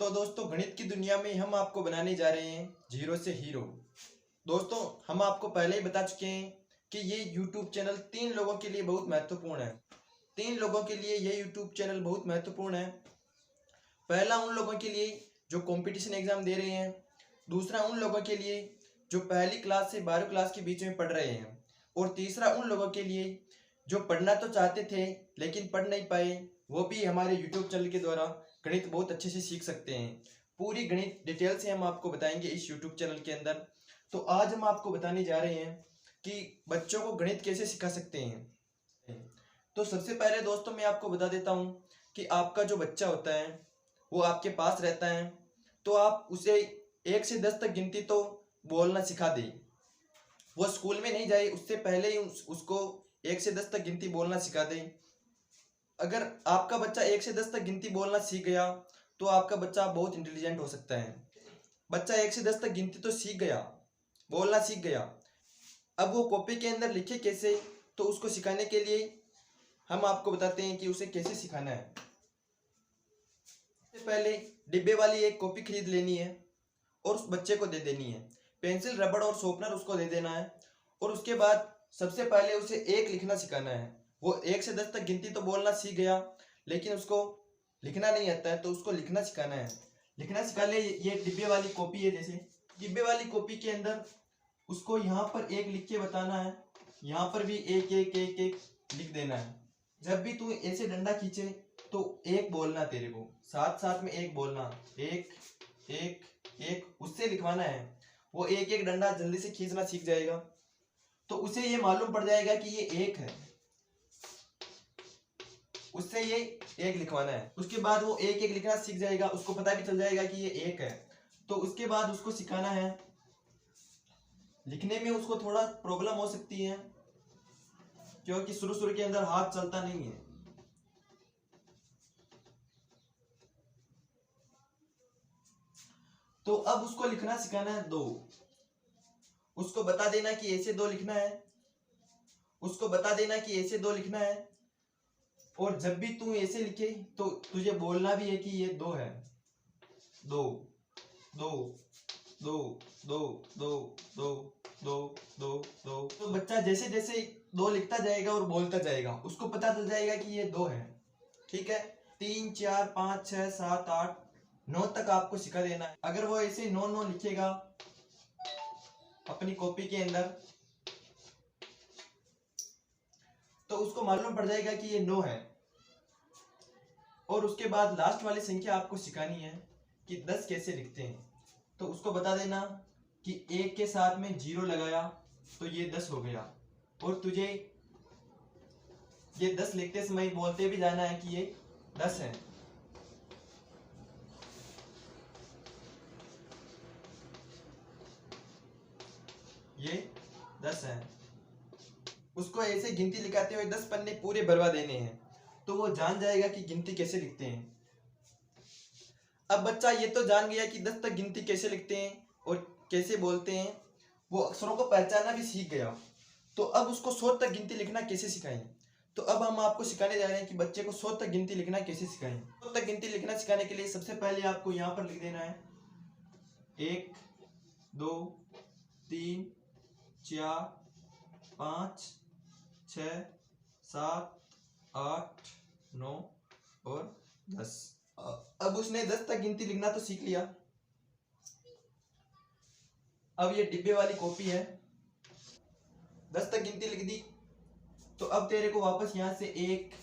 तो दोस्तों गणित की दुनिया में हम आपको बनाने जा रहे हैं जीरो से हीरो। दोस्तों हम आपको पहले ही बता चुके हैं कि ये यूट्यूब चैनल 3 लोगों के लिए बहुत महत्वपूर्ण है। 3 लोगों के लिए ये यूट्यूब चैनल बहुत महत्वपूर्ण है। पहला उन लोगों के लिए जो कंपटीशन एग्जाम दे रहे हैं, दूसरा उन लोगों के लिए जो पहली क्लास से 12वीं क्लास के बीच में पढ़ रहे हैं, और तीसरा उन लोगों के लिए जो पढ़ना तो चाहते थे लेकिन पढ़ नहीं पाए, वो भी हमारे यूट्यूब चैनल के द्वारा गणित बहुत अच्छे से सीख सकते हैं। पूरी गणित डिटेल से हम आपको बताएंगे इस यूट्यूब चैनल के अंदर। तो आज हम आपको बताने जा रहे हैं कि बच्चों को गणित कैसे सिखा सकते हैं। तो सबसे पहले दोस्तों मैं आपको बता देता हूँ कि आपका जो बच्चा होता है वो आपके पास रहता है, तो आप उसे 1 से 10 तक गिनती तो बोलना सिखा दें। वो स्कूल में नहीं जाए उससे पहले ही उसको 1 से 10 तक गिनती बोलना सिखा दें। अगर आपका बच्चा 1 से 10 तक गिनती बोलना सीख गया तो आपका बच्चा बहुत इंटेलिजेंट हो सकता है। बच्चा 1 से 10 तक गिनती तो सीख गया, बोलना सीख गया, अब वो कॉपी के अंदर लिखे कैसे, तो उसको सिखाने के लिए हम आपको बताते हैं कि उसे कैसे सिखाना है। सबसे पहले डिब्बे वाली एक कॉपी खरीद लेनी है और उस बच्चे को दे देनी है। पेंसिल, रबड़ और शॉर्पनर उसको दे देना है, और उसके बाद सबसे पहले उसे 1 लिखना सिखाना है। वो 1 से 10 तक गिनती तो बोलना सीख गया लेकिन उसको लिखना नहीं आता है, तो उसको लिखना सिखाना है। लिखना सिखा ले। ये डिब्बे वाली कॉपी है, जैसे डिब्बे वाली कॉपी के अंदर उसको यहाँ पर 1 लिख के बताना है, यहाँ पर भी 1 1 1 1 लिख देना है। जब भी तू ऐसे डंडा खींचे तो 1 बोलना, तेरे को साथ साथ में 1 बोलना, 1 1 1 उससे लिखवाना है। वो 1 1 डंडा जल्दी से खींचना सीख जाएगा, तो उसे ये मालूम पड़ जाएगा कि ये 1 है, उससे ये 1 लिखवाना है। उसके बाद वो 1 1 लिखना सीख जाएगा, उसको पता भी चल जाएगा कि ये 1 है। तो उसके बाद उसको सिखाना है। लिखने में उसको थोड़ा प्रॉब्लम हो सकती है क्योंकि शुरू के अंदर हाथ चलता नहीं है। तो अब उसको लिखना सिखाना है 2। उसको बता देना कि ऐसे 2 लिखना है, उसको बता देना कि ऐसे 2 लिखना है, और जब भी तू ऐसे लिखे तो तुझे बोलना भी है कि ये 2 है। 2 2 2 2 2 2 2 2 2। तो बच्चा जैसे जैसे 2 लिखता जाएगा और बोलता जाएगा, उसको पता चल जाएगा कि ये 2 है। ठीक है, 3 4 5 6 7 8 9 तक आपको सिखा देना है। अगर वो ऐसे 9 9 लिखेगा अपनी कॉपी के अंदर तो उसको मालूम पड़ जाएगा कि ये 9 है। और उसके बाद लास्ट वाली संख्या आपको सिखानी है कि 10 कैसे लिखते हैं। तो उसको बता देना कि 1 के साथ में 0 लगाया तो ये 10 हो गया, और तुझे ये 10 लिखते समय बोलते भी जाना है कि ये 10 है। ये 10 है। उसको ऐसे गिनती लिखाते हुए 10 पन्ने पूरे भरवा देने हैं, तो वो जान जाएगा कि गिनती कैसे लिखते हैं। अब बच्चा ये तो जान गया कि 10 तक गिनती कैसे लिखते हैं और कैसे बोलते हैं, वो अक्षरों को पहचानना भी सीख गया। तो अब उसको 100 तक गिनती लिखना कैसे सिखाएं। तो अब हम आपको सिखाने जा रहे हैं कि बच्चे को 100 तक गिनती लिखना कैसे सिखाएं। 100 तक गिनती लिखना सिखाने के लिए सबसे पहले आपको यहाँ पर लिख देना है 1 2 3 4 5 6 7 8 9 और 10। अब उसने 10 तक गिनती लिखना तो सीख लिया। अब ये डिब्बे वाली कॉपी है, 10 तक गिनती लिख दी। तो अब तेरे को वापस यहां से 1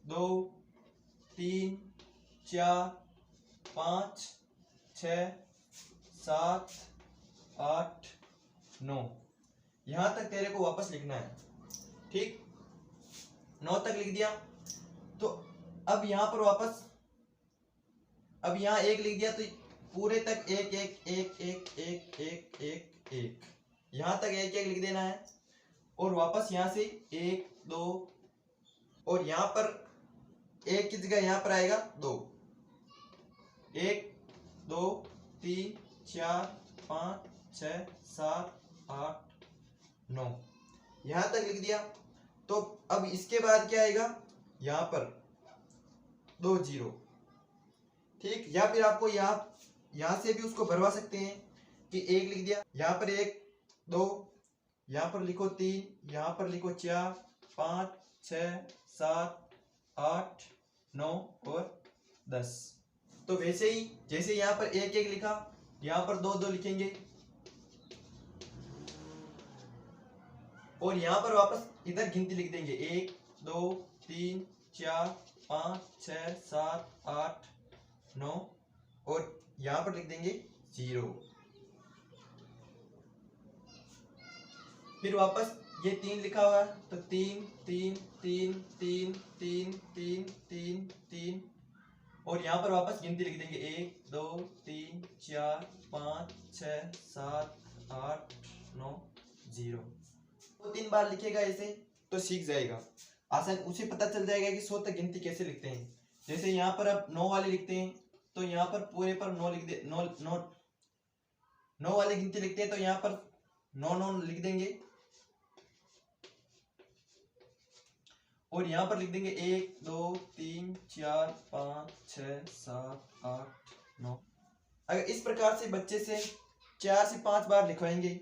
2 3 4 5 6 7 8 9 यहां तक तेरे को वापस लिखना है। ठीक, 9 तक लिख दिया। तो अब यहां पर वापस, अब यहाँ 1 लिख दिया तो पूरे तक 1 1 1 1 1 1 1 1 यहाँ तक 1 1 लिख देना है, और वापस यहाँ से 1 2, और यहाँ पर 1 की जगह यहाँ पर आएगा 2। 1 2 3 4 5 6 7 8 9 यहाँ तक लिख दिया। तो अब इसके बाद क्या आएगा, यहाँ पर 2 0। ठीक, या फिर आपको यहाँ से भी उसको भरवा सकते हैं कि 1 लिख दिया, यहाँ पर 1 2, यहाँ पर लिखो 3, यहाँ पर लिखो 4 5 6 7 8 9 और 10। तो वैसे ही जैसे यहाँ पर 1 1 लिखा, यहाँ पर 2 2 लिखेंगे और यहाँ पर वापस इधर गिनती लिख देंगे 1 2 3 4 5 6 7 8 9 और यहाँ पर लिख देंगे 0। फिर वापस ये 3 लिखा हुआ है तो 3 3 3 3 3 3 3 3 और यहाँ पर वापस गिनती लिख देंगे 1 2 3 4 5 6 7 8 9 0। तो 3 बार लिखेगा ऐसे तो सीख जाएगा, आसान उसे पता चल जाएगा कि 100 तक गिनती कैसे लिखते हैं। जैसे यहाँ पर आप 9 वाले लिखते हैं तो यहाँ पर पूरे पर 9 लिख दे, 9 वाले गिनती लिखते हैं तो यहाँ पर 9 9 लिख देंगे और यहाँ पर लिख देंगे 1 2 3 4 5 6 7 8 9। अगर इस प्रकार से बच्चे से 4 से 5 बार लिखवाएंगे,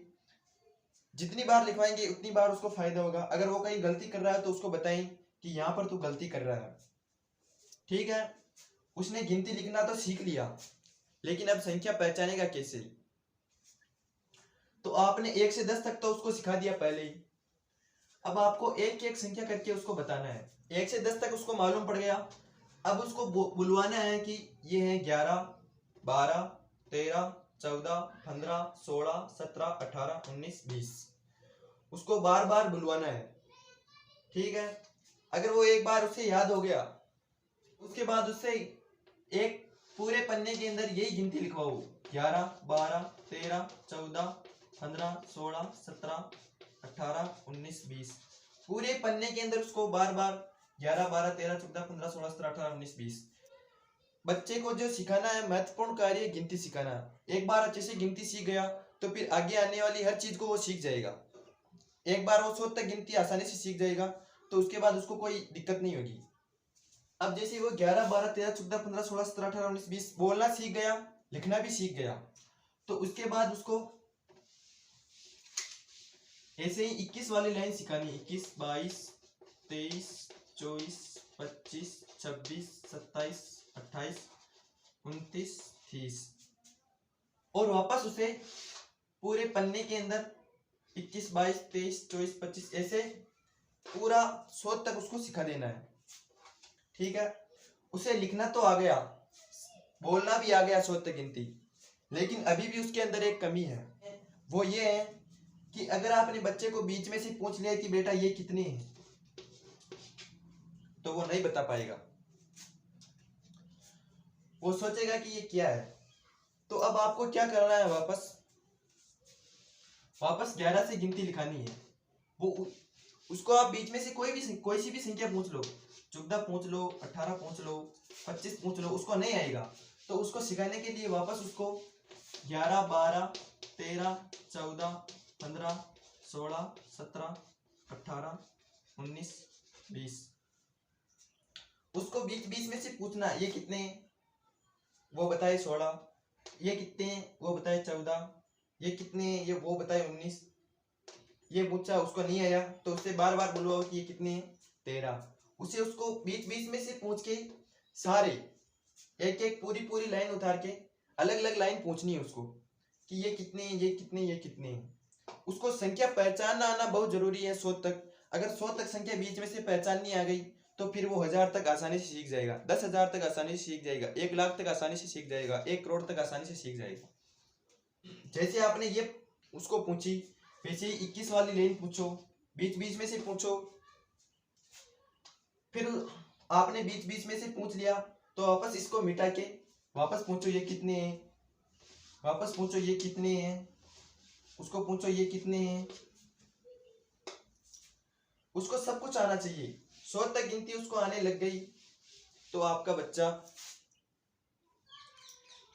जितनी बार लिखवाएंगे उतनी बार उसको फायदा होगा। अगर वो कहीं गलती कर रहा है तो उसको बताएं कि यहाँ पर तू गलती कर रहा है, ठीक है। उसने गिनती लिखना तो सीख लिया, लेकिन अब संख्या पहचानेगा कैसे? तो आपने 1 से 10 तक तो उसको सिखा दिया पहले ही। अब आपको एक एक संख्या करके उसको बताना है। 1 से 10 तक उसको मालूम पड़ गया, अब उसको बुलवाना है कि ये है 11 12 13 14 15 16 17 18 19 20। उसको बार बार बुलवाना है, ठीक है। अगर वो एक बार उसे याद हो गया, उसके बाद उससे एक पूरे पन्ने के अंदर यही गिनती लिखवाओ 11 12 13 14 15 16 17 18 19 20। पूरे पन्ने के अंदर उसको बार बार 11 12 13 14 15 16 17 18 19 20। बच्चे को जो सिखाना है, महत्वपूर्ण कार्य गिनती सिखाना। एक बार अच्छे से गिनती सीख गया तो फिर आगे आने वाली हर चीज को वो सीख जाएगा। एक बार वो 100 तक गिनती आसानी से सीख जाएगा तो उसके बाद उसको कोई दिक्कत नहीं होगी। अब जैसे वो 11 12 13 14 15 16 17 18 19 20 बोलना सीख गया, लिखना भी सीख गया, तो उसके बाद उसको ऐसे ही 21 वाली लाइन सिखानी। 21 22 23 24 25 26 27 28 29 30 और वापस उसे पूरे पन्ने के अंदर 21 22 23 24 25 ऐसे पूरा 100 तक उसको सिखा देना है, ठीक है। उसे लिखना तो आ गया, बोलना भी आ गया 100 तक गिनती, लेकिन अभी भी उसके अंदर एक कमी है। वो ये है कि अगर आपने बच्चे को बीच में से पूछ लिया कि बेटा ये कितने हैं, तो वो नहीं बता पाएगा, वो सोचेगा कि ये क्या है। तो अब आपको क्या करना है, वापस 11 से गिनती लिखानी है। वो उसको आप बीच में से कोई सी भी संख्या पूछ लो, 14 पूछ लो, 18 पूछ लो, 25 पूछ लो, उसको नहीं आएगा। तो उसको सिखाने के लिए वापस उसको 11 12 13 14 15 16 17 18 19 20 उसको बीच बीच में से पूछना, ये कितने हैं वो बताए 16, ये कितने हैं वो बताए 14, ये कितने हैं ये वो बताए 19। ये पूछा, उसको नहीं आया तो उससे बार बार बोलवाओ कि ये कितने हैं 13। उसे उसको बीच बीच में से पूछ के सारे एक एक पूरी लाइन उतार के अलग अलग लाइन पूछनी है उसको कि ये कितने हैं, ये कितने, ये कितने हैं। उसको संख्या पहचानना आना बहुत जरूरी है 100 तक। अगर 100 तक संख्या बीच में से पहचाननी आ गई तो फिर वो 1000 तक आसानी से सीख जाएगा, 10,000 तक आसानी से सीख जाएगा, 1 लाख तक आसानी से सीख जाएगा, 1 करोड़ तक आसानी से सीख जाएगा। जैसे आपने ये उसको पूछी, वैसे ही 21 वाली लाइन पूछो, बीच बीच में से पूछो। फिर आपने बीच बीच में से पूछ लिया तो वापस इसको मिटा के वापस पूछो ये कितने हैं, वापस पूछो ये कितने हैं, उसको पूछो ये कितने हैं। उसको सब कुछ आना चाहिए। 100 तक गिनती उसको आने लग गई तो आपका बच्चा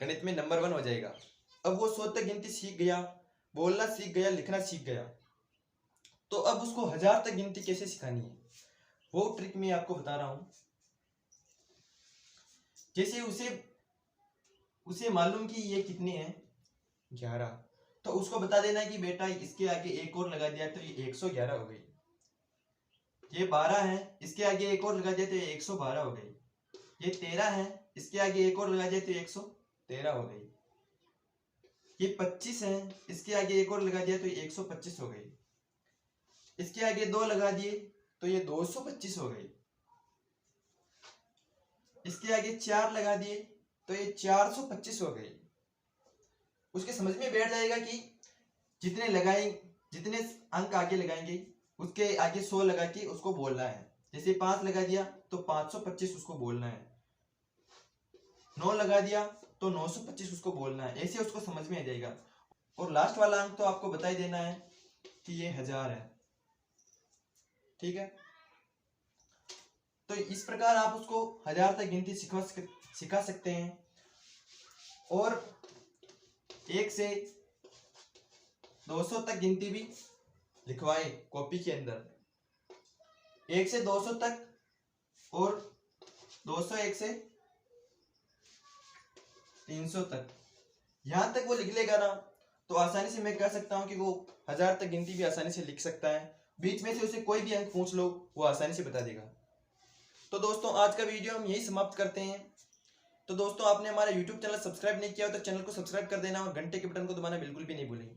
गणित में नंबर 1 हो जाएगा। अब वो 100 तक गिनती सीख गया, बोलना सीख गया, लिखना सीख गया, तो अब उसको 1000 तक गिनती कैसे सिखानी है वो ट्रिक मैं आपको बता रहा हूं। जैसे उसे उसे मालूम कि ये कितने हैं 11, तो उसको बता देना कि बेटा इसके आगे एक और लगा दिया तो ये 111 हो गई। ये 12 है, इसके आगे एक और लगा दिया तो ये 112 हो गई। ये 13 है, इसके आगे एक और लगा दिया तो 113 हो गई। ये 25 है, इसके आगे एक और लगा दिया तो ये 125 हो गई। इसके आगे 2 लगा दिए तो ये 225 हो गई। इसके आगे 4 लगा दिए तो ये 425 हो गई। उसके समझ में बैठ जाएगा कि जितने लगाए, जितने अंक आगे लगाएंगे उसके आगे 100 लगा के उसको बोलना है। जैसे 5 लगा दिया तो 525 उसको बोलना है, 9 लगा दिया तो 925 उसको बोलना है। ऐसे उसको समझ में आ जाएगा। और लास्ट वाला अंक तो आपको बता ही देना है कि ये 1000 है। ठीक है, तो इस प्रकार आप उसको 1000 तक गिनती सिखा सकते हैं। और 1 से 200 तक गिनती भी लिखवाएं कॉपी के अंदर। 1 से 200 तक और 201 से 300 तक, यहां तक वो लिख लेगा ना तो आसानी से मैं कह सकता हूं कि वो 1000 तक गिनती भी आसानी से लिख सकता है। बीच में से उसे कोई भी अंक पूछ लो वो आसानी से बता देगा। तो दोस्तों आज का वीडियो हम यही समाप्त करते हैं। तो दोस्तों आपने हमारा YouTube चैनल सब्सक्राइब नहीं किया हो तो चैनल को सब्सक्राइब कर देना और घंटे के बटन को दबाना बिल्कुल भी नहीं भूलें।